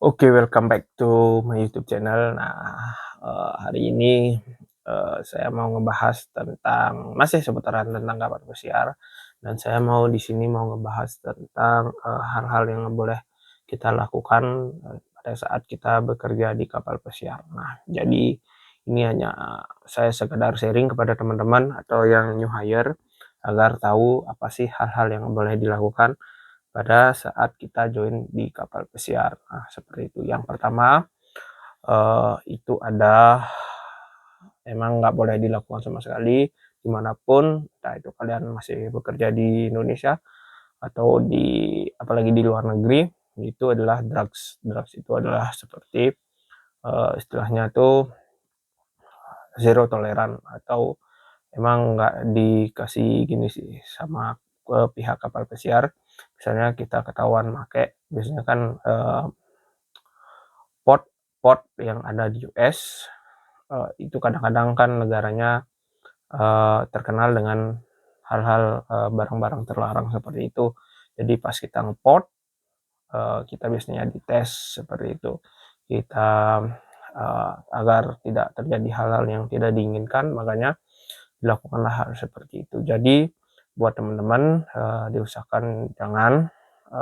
Oke, welcome back to my YouTube channel. Nah, hari ini, saya mau ngebahas tentang masih seputaran tentang kapal pesiar, dan saya mau di sini mau ngebahas tentang, hal-hal yang boleh kita lakukan, pada saat kita bekerja di kapal pesiar. Nah, jadi ini hanya saya sekedar sharing kepada teman-teman atau yang new hire, agar tahu apa sih hal-hal yang boleh dilakukan pada saat kita join di kapal pesiar. Nah, seperti itu. Yang pertama, itu ada emang nggak boleh dilakukan sama sekali dimanapun, entah itu kalian masih bekerja di Indonesia atau apalagi di luar negeri, itu adalah drugs. Drugs itu adalah seperti, istilahnya tuh zero toleran atau emang nggak dikasih gini sih sama, pihak kapal pesiar. Misalnya kita ketahuan make, biasanya kan, port port yang ada di US, itu kadang-kadang kan negaranya, terkenal dengan hal-hal, barang-barang terlarang seperti itu. Jadi pas kita ngeport, kita biasanya dites seperti itu. Kita, agar tidak terjadi hal-hal yang tidak diinginkan, makanya dilakukanlah hal seperti itu. Jadi buat teman-teman, diusahakan jangan,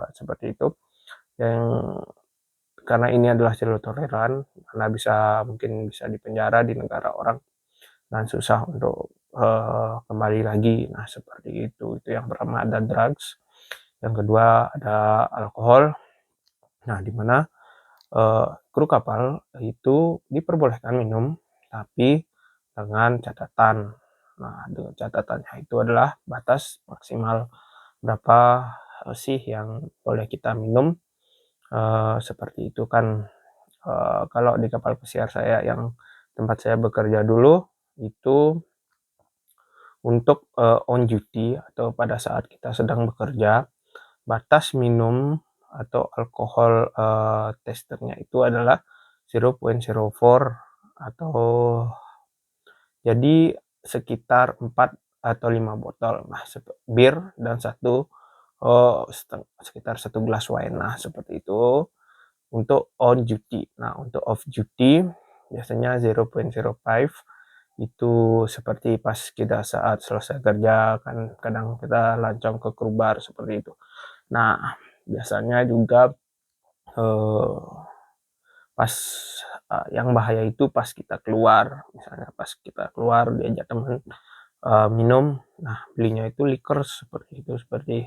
seperti itu. Yang karena ini adalah zero toleran, karena mungkin bisa dipenjara di negara orang dan susah untuk, kembali lagi. Nah, seperti itu. Itu yang pertama, ada drugs, yang kedua ada alkohol. Nah, di mana, kru kapal itu diperbolehkan minum, tapi dengan catatan. Nah, dengan catatannya itu adalah batas maksimal berapa, sih yang boleh kita minum, seperti itu kan. Kalau di kapal pesiar saya yang tempat saya bekerja dulu, itu untuk, on duty atau pada saat kita sedang bekerja, batas minum atau alkohol, testernya itu adalah 0.04 atau jadi sekitar 4 atau 5 botol. Nah, bir dan sekitar satu gelas wine. Nah, seperti itu untuk on duty. Nah, untuk off duty biasanya 0.05, itu seperti pas kita saat selesai kerja kan kadang kita lancong ke kru bar seperti itu. Nah, biasanya juga, eee, pas, yang bahaya itu pas kita keluar, misalnya pas kita keluar diajak temen, minum, nah belinya itu liquor seperti itu, seperti,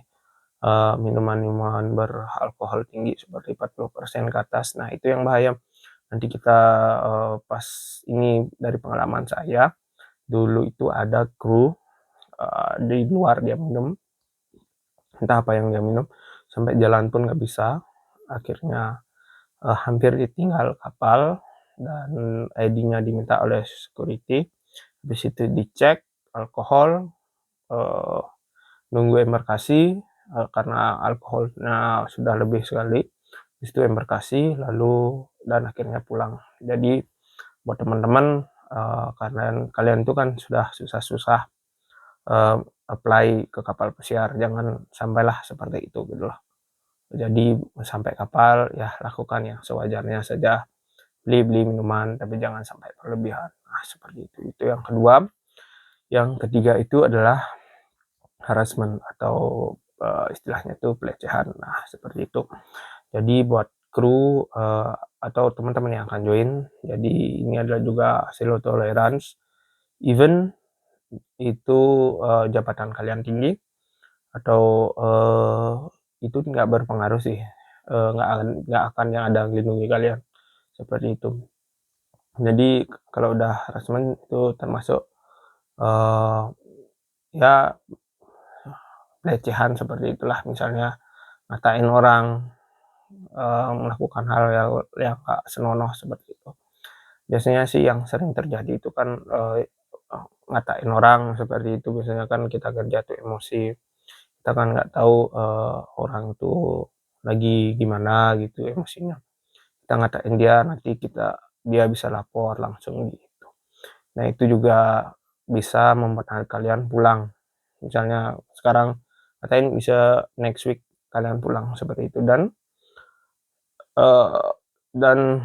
minuman-minuman beralkohol tinggi seperti 40% ke atas. Nah, itu yang bahaya. Nanti kita, pas ini dari pengalaman saya, dulu itu ada kru, di luar dia minum, entah apa yang dia minum, sampai jalan pun nggak bisa. Akhirnya, hampir ditinggal kapal dan ID-nya diminta oleh security. Habis itu dicek alkohol, eee, nunggu embarkasi, karena alkoholnya sudah lebih sekali. Habis itu embarkasi lalu dan akhirnya pulang. Jadi buat teman-teman, karena kalian itu kan sudah susah-susah, apply ke kapal pesiar, jangan sampailah seperti itu gitu loh. Jadi sampai kapal ya lakukan yang sewajarnya saja, beli-beli minuman tapi jangan sampai berlebihan. Nah, seperti itu. Itu yang kedua. Yang ketiga itu adalah harassment atau, istilahnya itu pelecehan. Nah, seperti itu. Jadi buat kru, atau teman-teman yang akan join, jadi ini adalah juga zero tolerance, even itu, jabatan kalian tinggi atau, itu nggak berpengaruh sih, nggak akan yang ada ngelindungi kalian, seperti itu. Jadi kalau udah harassment itu termasuk, eee, ya pelecehan seperti itulah, misalnya ngatain orang, melakukan hal yang nggak senonoh seperti itu. Biasanya sih yang sering terjadi itu kan, ngatain orang seperti itu, biasanya kan kita kerja tuh emosi, kita kan nggak tahu, orang itu lagi gimana gitu emosinya. Kita ngatain dia, nanti dia bisa lapor langsung gitu. Nah, itu juga bisa membuat kalian pulang. Misalnya sekarang ngatain, bisa next week kalian pulang seperti itu. Dan, eee, Dan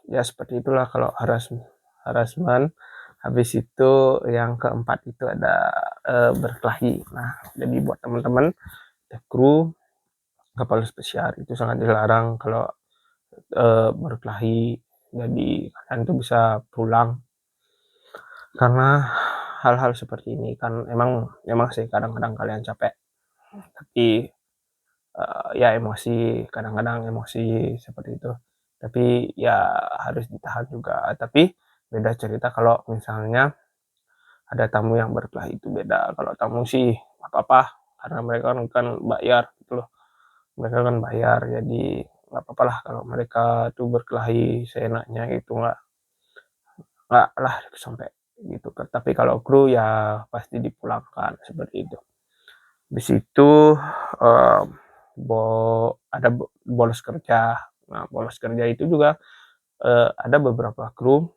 ya seperti itulah kalau harassment. Habis itu yang keempat itu ada berkelahi. Nah, jadi buat teman-teman kru kapal pesiar itu sangat dilarang kalau berkelahi. Jadi kalian tuh bisa pulang karena hal-hal seperti ini kan emang sih kadang-kadang kalian capek, tapi ya emosi, kadang-kadang emosi seperti itu. Tapi ya harus ditahan juga. Tapi beda cerita kalau misalnya ada tamu yang berkelahi, itu beda. Kalau tamu sih nggak apa-apa karena mereka kan bayar gitu loh. Mereka kan bayar, jadi nggak apa-apa lah kalau mereka tuh berkelahi seenaknya gitu, nggak lah sampai gitu kan. Tapi kalau kru ya pasti dipulangkan seperti itu. Di situ eh, ada bolos kerja. Nah, bolos kerja itu juga ada beberapa kru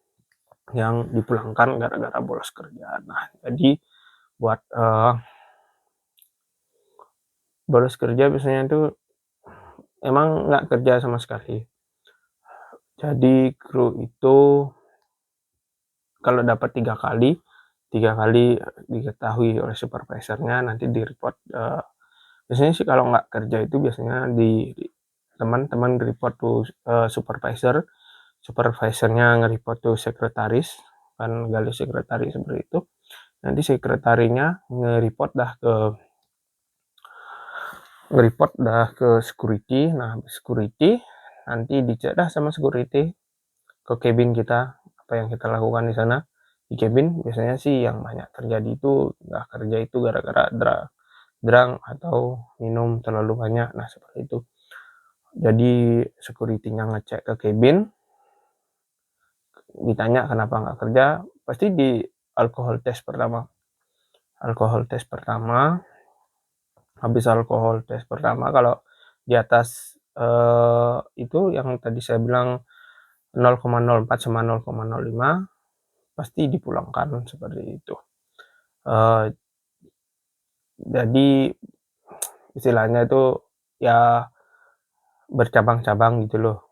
yang dipulangkan gara-gara bolos kerja. Nah, jadi buat bolos kerja biasanya itu emang nggak kerja sama sekali. Jadi kru itu kalau dapat 3 kali diketahui oleh supervisornya, nanti di report. Biasanya sih kalau nggak kerja itu biasanya teman-teman report to supervisor. Supervisornya nge-report to sekretaris, kan gali sekretaris seperti itu. Nanti sekretarinya nge-report dah ke security. Nah, security nanti dicek dah sama security ke cabin kita, apa yang kita lakukan di sana. Di cabin biasanya sih yang banyak terjadi itu nggak kerja itu gara-gara drunk atau minum terlalu banyak. Nah, seperti itu. Jadi security-nya ngecek ke cabin, ditanya kenapa nggak kerja, pasti di alkohol test pertama. Habis alkohol test pertama kalau di atas itu yang tadi saya bilang 0,04 sama 0,05 pasti dipulangkan seperti itu. Jadi istilahnya itu ya bercabang-cabang gitu loh.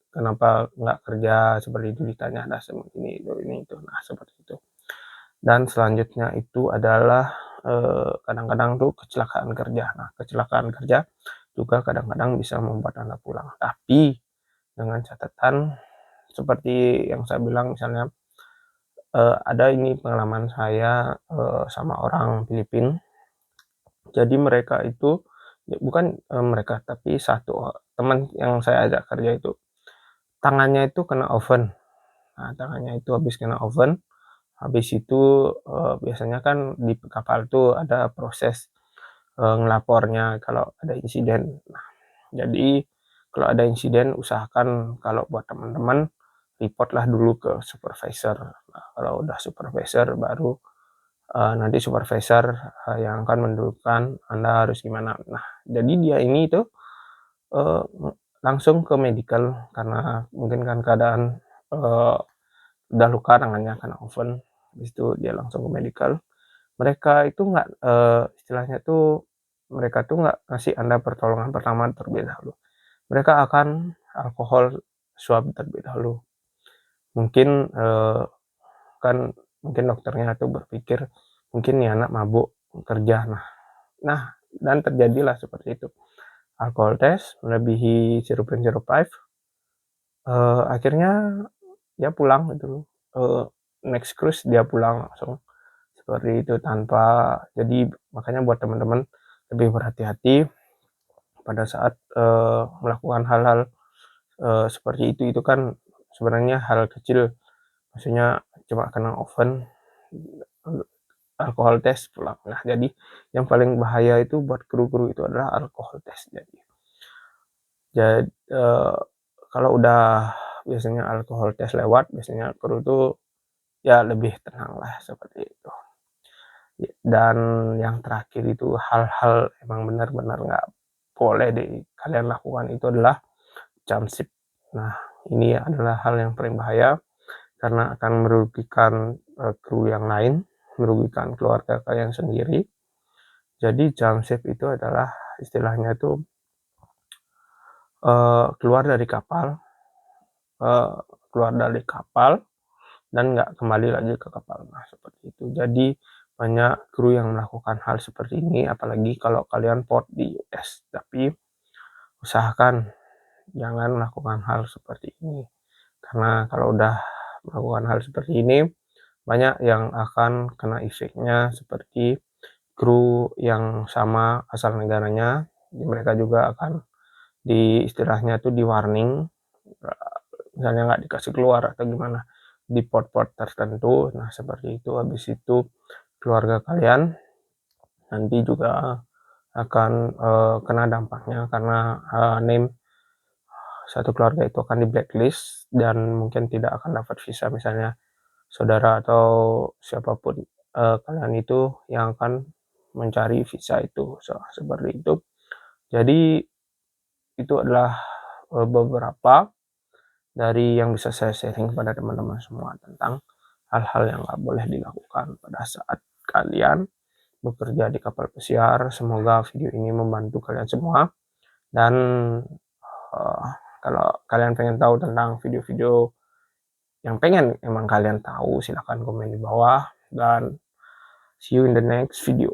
Kenapa nggak kerja seperti itu, ditanya ada ini itu. Nah, seperti itu. Dan selanjutnya itu adalah kadang-kadang tuh kecelakaan kerja. Nah, kecelakaan kerja juga kadang-kadang bisa membuat Anda pulang. Tapi dengan catatan seperti yang saya bilang, misalnya ada ini pengalaman saya sama orang Filipina. Jadi mereka itu bukan mereka, tapi satu teman yang saya ajak kerja itu tangannya itu kena oven. Nah, tangannya itu habis kena oven. Habis itu biasanya kan di kapal tuh ada proses ngelapornya kalau ada insiden. Nah, jadi kalau ada insiden usahakan kalau buat teman-teman reportlah dulu ke supervisor. Nah, kalau udah supervisor baru nanti supervisor yang akan menentukan Anda harus gimana. Nah, jadi dia ini tuh uh, langsung ke medical karena mungkin kan keadaan uh, udah luka tangannya karena oven. Habis itu dia langsung ke medical. Mereka itu nggak istilahnya tuh mereka tuh nggak ngasih Anda pertolongan pertama terlebih dahulu. Mereka akan alkohol swab terlebih dahulu. Mungkin kan mungkin dokternya tuh berpikir mungkin nih anak mabuk kerja. Nah, dan terjadilah seperti itu. Alkohol test melebihi 0.05, akhirnya dia pulang gitu. Next cruise dia pulang langsung seperti itu tanpa. Jadi makanya buat teman-teman lebih berhati-hati pada saat melakukan hal-hal seperti itu kan sebenarnya hal kecil, maksudnya cuma kena oven, alkohol test pulang. Nah, jadi yang paling bahaya itu buat kru-kru itu adalah alkohol test. Jadi kalau udah biasanya alkohol test lewat, biasanya kru tuh ya lebih tenang lah seperti itu. Dan yang terakhir itu hal-hal emang benar-benar nggak boleh kalian lakukan itu adalah jump ship. Nah, ini adalah hal yang paling bahaya karena akan merugikan kru yang lain, merugikan keluarga kalian sendiri. Jadi jump ship itu adalah istilahnya itu keluar dari kapal keluar dari kapal dan nggak kembali lagi ke kapal. Nah, seperti itu. Jadi banyak kru yang melakukan hal seperti ini, apalagi kalau kalian port di US. Tapi usahakan jangan melakukan hal seperti ini, karena kalau udah melakukan hal seperti ini, banyak yang akan kena efeknya seperti kru yang sama asal negaranya. Mereka juga akan istilahnya tuh di warning, misalnya nggak dikasih keluar atau gimana di port-port tertentu. Nah, seperti itu. Habis itu keluarga kalian nanti juga akan kena dampaknya, karena name satu keluarga itu akan di blacklist dan mungkin tidak akan dapat visa. Misalnya saudara atau siapapun kalian itu yang akan mencari visa itu, seperti itu. Jadi itu adalah beberapa dari yang bisa saya sharing kepada teman-teman semua tentang hal-hal yang nggak boleh dilakukan pada saat kalian bekerja di kapal pesiar. Semoga video ini membantu kalian semua, dan kalau kalian pengen tahu tentang video-video yang pengen emang kalian tahu, silahkan komen di bawah, dan see you in the next video.